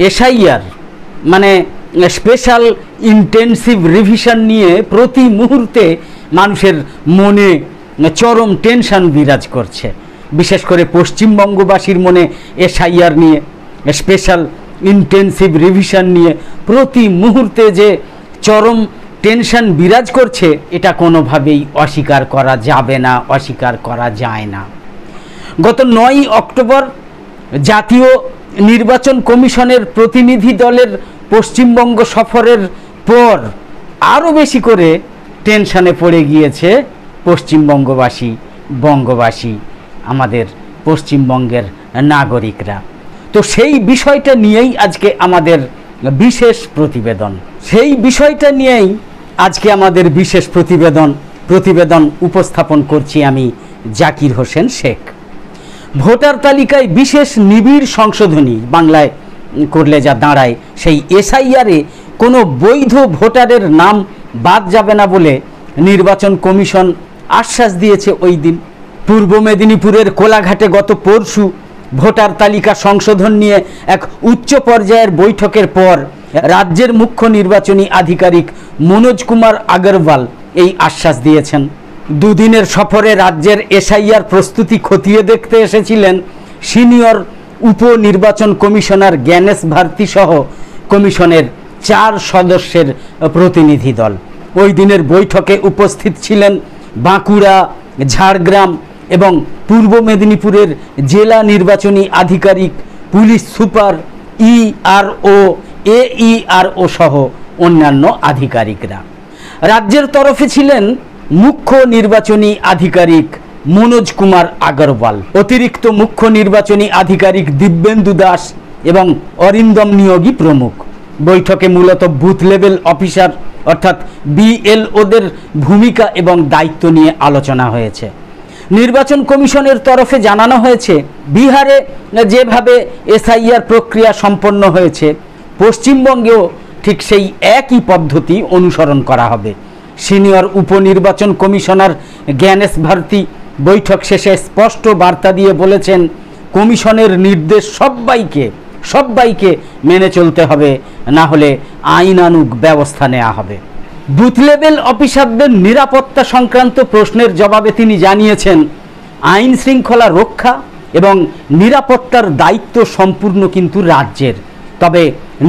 SIR মানে special intensive revision নিয়ে প্রতি মুহূর্তে মানুষের মনে চরম টেনশন বিরাজ করছে। বিশেষ করে পশ্চিমবঙ্গবাসীর মনে এসআইআর নিয়ে, স্পেশাল ইন্টেনসিভ রিভিশন নিয়ে প্রতি মুহূর্তে যে চরম টেনশন বিরাজ করছে, এটা কোনোভাবেই অস্বীকার করা যাবে না, অস্বীকার করা যায় না। গত 9 অক্টোবর জাতীয় নির্বাচন কমিশনের প্রতিনিধি দলের পশ্চিমবঙ্গ সফরের পর আরও বেশি করে টেনশনে পড়ে গিয়েছে পশ্চিমবঙ্গবাসী, বঙ্গবাসী, আমাদের পশ্চিমবঙ্গের নাগরিকরা। তো সেই বিষয়টা নিয়েই আজকে আমাদের বিশেষ প্রতিবেদন, সেই বিষয়টা নিয়েই আজকে আমাদের বিশেষ প্রতিবেদন উপস্থাপন করছি আমি জাকির হোসেন শেখ। ভোটার তালিকায় বিশেষ নিবিড় সংশোধনী বাংলায় করলে যা দাঁড়ায়, সেই এসআইআরে কোনো বৈধ ভোটারের নাম বাদ যাবে না বলে নির্বাচন কমিশন আশ্বাস দিয়েছে ওই দিন। পূর্ব মেদিনীপুরের কোলাঘাটে গত পরশু ভোটার তালিকা সংশোধন নিয়ে এক উচ্চ পর্যায়ের বৈঠকের পর রাজ্যের মুখ্য নির্বাচনী আধিকারিক মনোজ কুমার আগরওয়াল এই আশ্বাস দিয়েছেন। দুদিনের সফরে রাজ্যের এসআইআর প্রস্তুতি খতিয়ে দেখতে এসেছিলেন সিনিয়র উপনির্বাচন কমিশনার জ্ঞানেশ ভারতী সহ কমিশনের 4 সদস্যের প্রতিনিধি দল। ওই দিনের বৈঠকে উপস্থিত ছিলেন বাঁকুড়া, ঝাড়গ্রাম এবং পূর্ব মেদিনীপুরের জেলা নির্বাচনী আধিকারিক, পুলিশ সুপার, ইআরও, এইআরও সহ অন্যান্য আধিকারিকরা। রাজ্যের তরফে ছিলেন মুখ্য নির্বাচনী আধিকারিক মনোজ কুমার আগরওয়াল, অতিরিক্ত মুখ্য নির্বাচনী আধিকারিক দিব্যেন্দু দাস এবং অরিন্দম নিয়োগী প্রমুখ। বৈঠকে মূলত বুথ লেভেল অফিসার অর্থাৎ বিএলওদের ভূমিকা এবং দায়িত্ব নিয়ে আলোচনা হয়েছে। নির্বাচন কমিশনের তরফে জানানো হয়েছে, বিহারে যেভাবে এসআইআর প্রক্রিয়া সম্পন্ন হয়েছে, পশ্চিমবঙ্গেও ঠিক সেই একই পদ্ধতি অনুসরণ করা হবে। সিনিয়র উপনির্বাচন কমিশনার জ্ঞানেশ ভারতী বৈঠক শেষে স্পষ্ট বার্তা দিয়ে বলেছেন, কমিশনের নির্দেশ সবাইকে মেনে চলতে হবে, না হলে আইনানুগ ব্যবস্থা নেওয়া হবে। বুথ লেভেল অফিসারদের নিরাপত্তা সংক্রান্ত প্রশ্নের জবাবে তিনি জানিয়েছেন, আইন শৃঙ্খলা রক্ষা এবং নিরাপত্তার দায়িত্ব সম্পূর্ণ কিন্তু রাজ্যের, তবে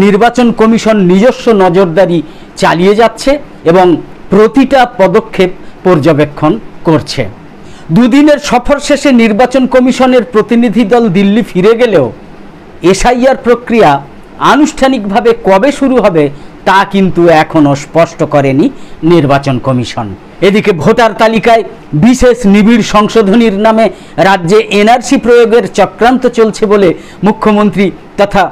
নির্বাচন কমিশন নিজস্ব নজরদারি চালিয়ে যাচ্ছে এবং প্রতিটা পদক্ষেপ পর্যবেক্ষণ করছে। দুদিনের সফর শেষে নির্বাচন কমিশনের প্রতিনিধি দল দিল্লি ফিরে গেলেও এসআইআর প্রক্রিয়া আনুষ্ঠানিকভাবে কবে শুরু হবে তা কিন্তু এখনও স্পষ্ট করেনি নির্বাচন কমিশন। এদিকে ভোটার তালিকায় বিশেষ নিবিড় সংশোধনীর নামে রাজ্যে এনআরসি প্রয়োগের চক্রান্ত চলছে বলে মুখ্যমন্ত্রী তথা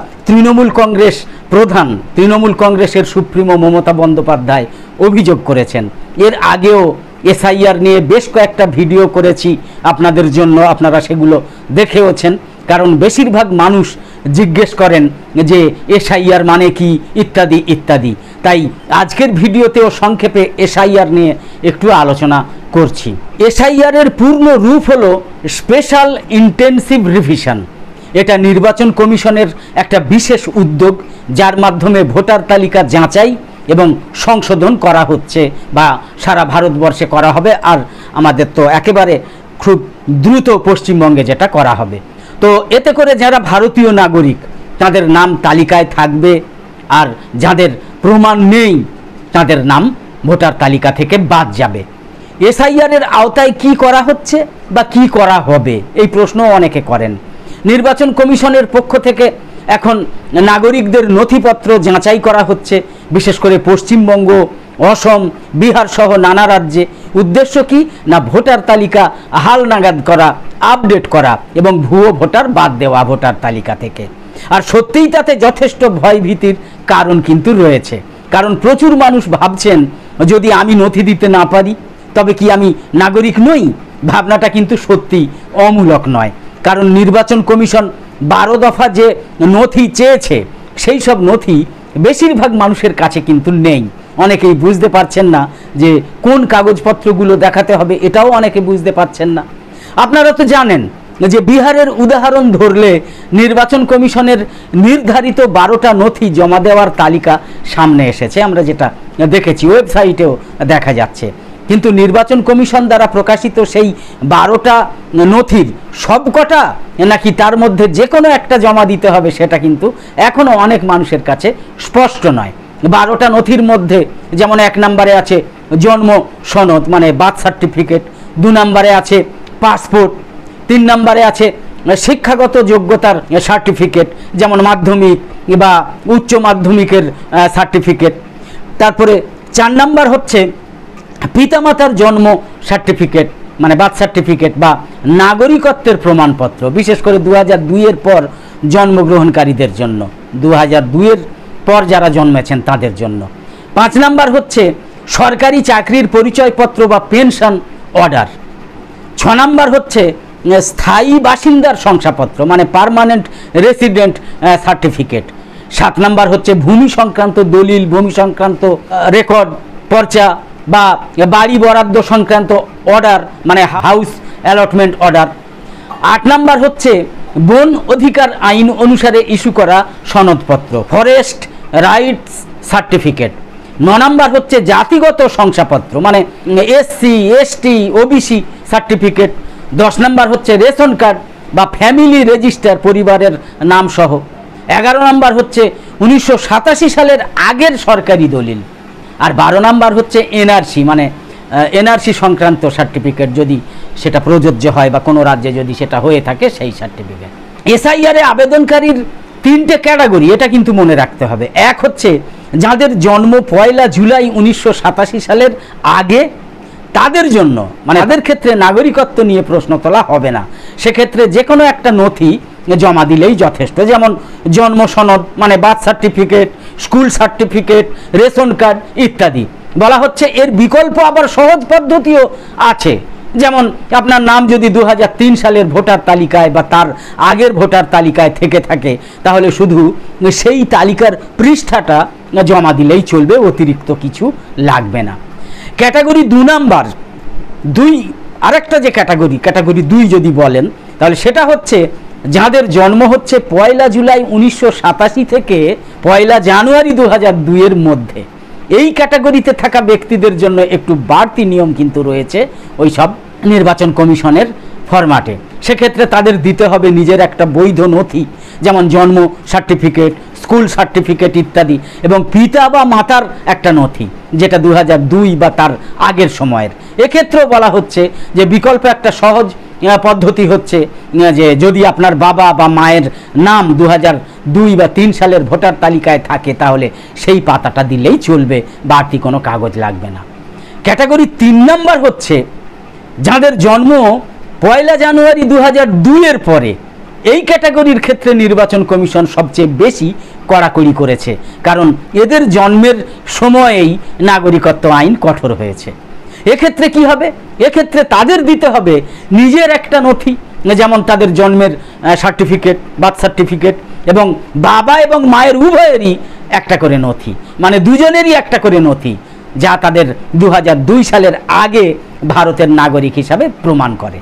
তৃণমূল কংগ্রেসের সুপ্রিমো মমতা বন্দ্যোপাধ্যায় অভিযোগ করেছেন। এর আগেও এসআইআর নিয়ে বেশ কয়েকটা ভিডিও করেছি আপনাদের জন্য, আপনারা সেগুলো দেখেওছেন। কারণ বেশিরভাগ মানুষ জিজ্ঞেস করেন যে এসআইআর মানে কি, ইত্যাদি ইত্যাদি। তাই আজকের ভিডিওতেও সংক্ষেপে এসআইআর নিয়ে একটু আলোচনা করছি। এসআইআর এর পূর্ণ রূপ হলো স্পেশাল ইন্টেনসিভ রিভিশন। এটা নির্বাচন কমিশনের একটা বিশেষ উদ্যোগ, যার মাধ্যমে ভোটার তালিকা যাচাই এবং সংশোধন করা হচ্ছে বা সারা ভারতবর্ষে করা হবে। আর আমাদের তো একেবারে খুব দ্রুত পশ্চিমবঙ্গে যেটা করা হবে। তো এতে করে যারা ভারতীয় নাগরিক তাদের নাম তালিকায় থাকবে, আর যাদের প্রমাণ নেই তাদের নাম ভোটার তালিকা থেকে বাদ যাবে। এসআইআর এর আওতায় কি করা হচ্ছে বা কি করা হবে, এই প্রশ্ন অনেকে করেন। নির্বাচন কমিশনের পক্ষ থেকে এখন নাগরিকদের নথিপত্র যাচাই করা হচ্ছে, বিশেষ করে পশ্চিমবঙ্গ, অসম, বিহার সহ নানা রাজ্যে। উদ্দেশ্য কি না, ভোটার তালিকা হালনাগাদ করা, আপডেট করা এবং ভুয়ো ভোটার বাদ দেওয়া ভোটার তালিকা থেকে। আর সত্যিই তাতে যথেষ্ট ভয় ভীতির কারণ কিন্তু রয়েছে। কারণ প্রচুর মানুষ ভাবছেন, যদি আমি নথি দিতে না পারি তবে কি আমি নাগরিক নই। ভাবনাটা কিন্তু সত্যি অমূলক নয়। কারণ নির্বাচন কমিশন 12 দফা যে নথি চেয়েছে, সেই সব নথি বেশিরভাগ মানুষের কাছে কিন্তু নেই। অনেকেই বুঝতে পারছেন না যে কোন কাগজপত্রগুলো দেখাতে হবে, এটাও অনেকে বুঝতে পারছেন না। আপনারা তো জানেন যে বিহারের উদাহরণ ধরলে নির্বাচন কমিশনের নির্ধারিত 12টা নথি জমা দেওয়ার তালিকা সামনে এসেছে, আমরা যেটা দেখেছি ওয়েবসাইটেও দেখা যাচ্ছে। কিন্তু নির্বাচন কমিশন দ্বারা প্রকাশিত সেই 12টা নথির সবকটা নাকি তার মধ্যে যে কোনো একটা জমা দিতে হবে সেটা কিন্তু এখনও অনেক মানুষের কাছে স্পষ্ট নয়। 12টা নথির মধ্যে যেমন 1 নম্বরে আছে জন্ম সনদ মানে বার্থ সার্টিফিকেট, 2 নম্বরে আছে পাসপোর্ট, 3 নম্বরে আছে শিক্ষাগত যোগ্যতার সার্টিফিকেট যেমন মাধ্যমিক বা উচ্চ মাধ্যমিকের সার্টিফিকেট, তারপরে 4 নম্বর হচ্ছে পিতামাতার জন্ম সার্টিফিকেট মানে বার্থ সার্টিফিকেট বা নাগরিকত্বের প্রমাণপত্র, বিশেষ করে 2002-এর পর জন্মগ্রহণকারীদের জন্য, 2002-এর পর যারা জন্মেছেন তাদের জন্য। 5 নম্বর হচ্ছে সরকারি চাকরির পরিচয়পত্র বা পেনশন অর্ডার। 6 নম্বর হচ্ছে স্থায়ী বাসিন্দার শংসাপত্র মানে পার্মানেন্ট রেসিডেন্ট সার্টিফিকেট। 7 নম্বর হচ্ছে ভূমি সংক্রান্ত দলিল, ভূমি সংক্রান্ত রেকর্ড, পর্চা বা বাড়ি বরাদ্দ সংক্রান্ত অর্ডার মানে হাউস অ্যালটমেন্ট অর্ডার। 8 নম্বর হচ্ছে বন অধিকার আইন অনুসারে ইস্যু করা সনদপত্র ফরেস্ট রাইটস সার্টিফিকেট। 9 নম্বর হচ্ছে জাতিগত শংসাপত্র মানে এসসি এসটি ওবিসি সার্টিফিকেট। 10 নম্বর হচ্ছে রেশন কার্ড বা ফ্যামিলি রেজিস্টার পরিবারের নাম সহ। 11 নম্বর হচ্ছে 1987 সালের আগের সরকারি দলিল। আর 12 নম্বর হচ্ছে এনআরসি মানে এনআরসি সংক্রান্ত সার্টিফিকেট যদি সেটা প্রযোজ্য হয় বা কোনো রাজ্যে যদি সেটা হয়ে থাকে সেই সার্টিফিকেট। এসআইআরে আবেদনকারীর 3টে ক্যাটাগরি, এটা কিন্তু মনে রাখতে হবে। এক হচ্ছে যাদের জন্ম 1 জুলাই 1987 সালের আগে, তাদের জন্য মানে তাদের ক্ষেত্রে নাগরিকত্ব নিয়ে প্রশ্ন তোলা হবে না, সেক্ষেত্রে যে কোনো একটা নথি জমা দিলেই যথেষ্ট, যেমন জন্ম সনদ মানে birth certificate, school certificate, ration card ইত্যাদি। বলা হচ্ছে এর বিকল্প আবার সহজ পদ্ধতিও আছে, যেমন আপনার নাম যদি 2003 সালের ভোটার তালিকায় বা তার আগের ভোটার তালিকায় থেকে থাকে তাহলে শুধু সেই তালিকার পৃষ্ঠাটা জমা দিলেই চলবে, অতিরিক্ত কিছু লাগবে না। ক্যাটাগরি 2 নাম্বার, আরেকটা যে ক্যাটাগরি 2 যদি বলেন তাহলে সেটা হচ্ছে যাদের জন্ম হচ্ছে 1 জুলাই 1987 থেকে 1 জানুয়ারি 2002-এর মধ্যে। এই ক্যাটাগরিতে থাকা ব্যক্তিদের জন্য একটু বাড়তি নিয়ম কিন্তু রয়েছে ওই সব নির্বাচন কমিশনের ফরম্যাটে। সেক্ষেত্রে তাদের দিতে হবে নিজের একটা বৈধ নথি, যেমন জন্ম সার্টিফিকেট, স্কুল সার্টিফিকেট ইত্যাদি, এবং পিতা বা মাতার একটা নথি যেটা 2002 বা তার আগের সময়ের। এক্ষেত্রেও বলা হচ্ছে যে বিকল্প একটা সহজ পদ্ধতি হচ্ছে যে যদি আপনার বাবা বা মায়ের নাম 2002 বা 3 সালের ভোটার তালিকায় থাকে তাহলে সেই পাতাটা দিলেই চলবে, বাড়তি কোনো কাগজ লাগবে না। ক্যাটাগরি 3 নাম্বার হচ্ছে যাদের জন্ম 1 জানুয়ারি 2002-এর পরে। এই ক্যাটাগরির ক্ষেত্রে নির্বাচন কমিশন সবচেয়ে বেশি কড়াকড়ি করেছে, কারণ এদের জন্মের সময়েই নাগরিকত্ব আইন কঠোর হয়েছে। এক্ষেত্রে কি হবে? এক্ষেত্রে তাদের দিতে হবে নিজের একটা নথি, যেমন তাদের জন্মের সার্টিফিকেট, বার্থ সার্টিফিকেট, এবং বাবা এবং মায়ের উভয়েরই একটা করে নথি, মানে দুজনেরই একটা করে নথি, যা তাদের 2002 সালের আগে ভারতের নাগরিক হিসাবে প্রমাণ করে।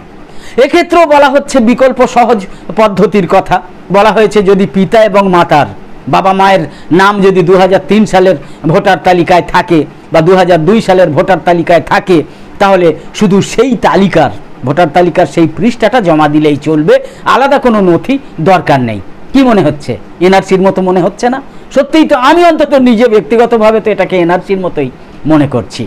এক্ষেত্রেও বলা হচ্ছে বিকল্প সহজ পদ্ধতির কথা। বলা হয়েছে যদি পিতা এবং মাতার বাবা মায়ের নাম যদি 2003 সালের ভোটার তালিকায় থাকে বা 2002 সালের ভোটার তালিকায় থাকে তাহলে শুধু সেই তালিকার ভোটার তালিকার সেই পৃষ্ঠাটা জমা দিলেই চলবে, আলাদা কোনো নথি দরকার নেই। কি মনে হচ্ছে? এনআরসির মতো মনে হচ্ছে না? সত্যিই তো, আমি অন্তত নিজে ব্যক্তিগতভাবে তো এটাকে এনআরসির মতোই মনে করছি।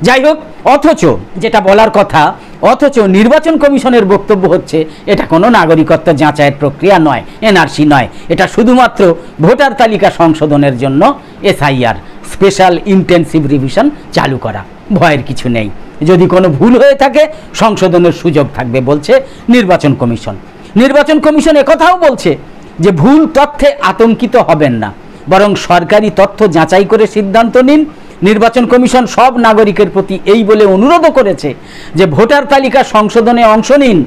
যাই হোক, অথচ যেটা বলার কথা, অথচ নির্বাচন কমিশনের বক্তব্য হচ্ছে এটা কোনো নাগরিকত্ব যাচাইয়ের প্রক্রিয়া নয়, এনআরসি নয়, এটা শুধুমাত্র ভোটার তালিকা সংশোধনের জন্য এসআইআর স্পেশাল ইন্টেনসিভ রিভিশন চালু করা। ভয়ের কিছু নেই, যদি কোনো ভুল হয়ে থাকে সংশোধনের সুযোগ থাকবে বলছে নির্বাচন কমিশন। নির্বাচন কমিশন একথাও বলছে যে ভুল তথ্যে আতঙ্কিত হবেন না, বরং সরকারি তথ্য যাচাই করে সিদ্ধান্ত নিন। নির্বাচন কমিশন সব নাগরিকের প্রতি এই বলে অনুরোধও করেছে যে ভোটার তালিকা সংশোধনে অংশ নিন,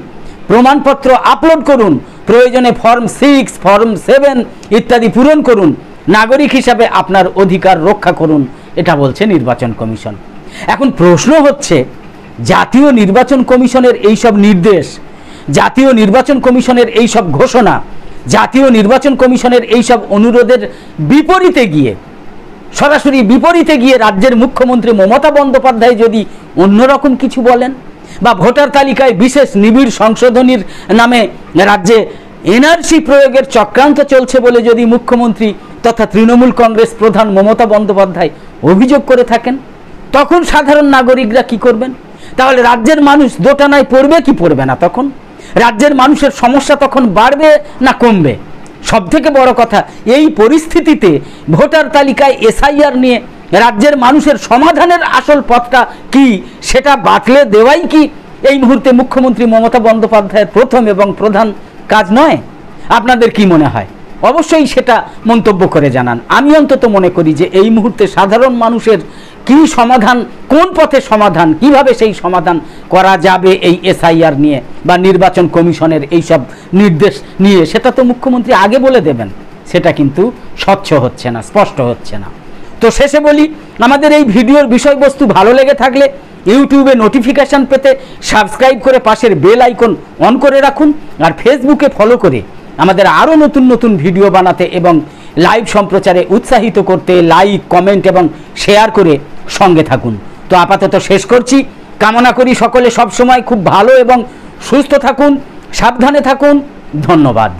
প্রমাণপত্র আপলোড করুন, প্রয়োজনে ফর্ম 6, ফর্ম 7 ইত্যাদি পূরণ করুন, নাগরিক হিসাবে আপনার অধিকার রক্ষা করুন, এটা বলছে নির্বাচন কমিশন। এখন প্রশ্ন হচ্ছে, জাতীয় নির্বাচন কমিশনের এইসব নির্দেশ জাতীয় নির্বাচন কমিশনের এই সব ঘোষণা, জাতীয় নির্বাচন কমিশনের এই সব অনুরোধের বিপরীতে গিয়ে, সরাসরি বিপরীতে গিয়ে রাজ্যের মুখ্যমন্ত্রী মমতা বন্দ্যোপাধ্যায় যদি অন্যরকম কিছু বলেন, বা ভোটার তালিকায় বিশেষ নিবিড় সংশোধনীর নামে রাজ্যে এনআরসি প্রয়োগের চক্রান্ত চলছে বলে যদি মুখ্যমন্ত্রী তথা তৃণমূল কংগ্রেস প্রধান মমতা বন্দ্যোপাধ্যায় অভিযোগ করে থাকেন, তখন সাধারণ নাগরিকরা কি করবেন? তাহলে রাজ্যের মানুষ দোটানায় পড়বে কি পড়বে না? তখন রাজ্যের মানুষের সমস্যা তখন বাড়বে না কমবে? সব থেকে বড় কথা, এই পরিস্থিতিতে ভোটার তালিকায় এসআইআর নিয়ে রাজ্যের মানুষের সমাধানের আসল পথটা কি, সেটা বাতলে দেওয়াই কি এই মুহূর্তে মুখ্যমন্ত্রী মমতা বন্দ্যোপাধ্যায়ের প্রথম এবং প্রধান কাজ নয়? আপনাদের কি মনে হয়? অবশ্যই সেটা মন্তব্য করে জানান। আমি অন্তত মনে করি যে এই মুহূর্তে সাধারণ মানুষের কি সমাধান, কোন পথে সমাধান, কিভাবে সেই সমাধান করা যাবে এই এসআইআর নিয়ে বা নির্বাচন কমিশনের এই সব নির্দেশ নিয়ে, সেটা তো মুখ্যমন্ত্রী আগে বলে দেবেন। সেটা কিন্তু স্বচ্ছ হচ্ছে না, স্পষ্ট হচ্ছে না। তো শেষে বলি, আমাদের এই ভিডিওর বিষয়বস্তু ভালো লেগে থাকলে ইউটিউবে নোটিফিকেশান পেতে সাবস্ক্রাইব করে পাশের বেল আইকন অন করে রাখুন, আর ফেসবুকে ফলো করে আমাদের আরও নতুন নতুন ভিডিও বানাতে এবং লাইভ সম্প্রচারে উৎসাহিত করতে লাইক, কমেন্ট এবং শেয়ার করে সঙ্গে থাকুন। তো আপাতত শেষ করছি। কামনা করি সকলে সবসময় খুব ভালো এবং সুস্থ থাকুন, সাবধানে থাকুন। ধন্যবাদ।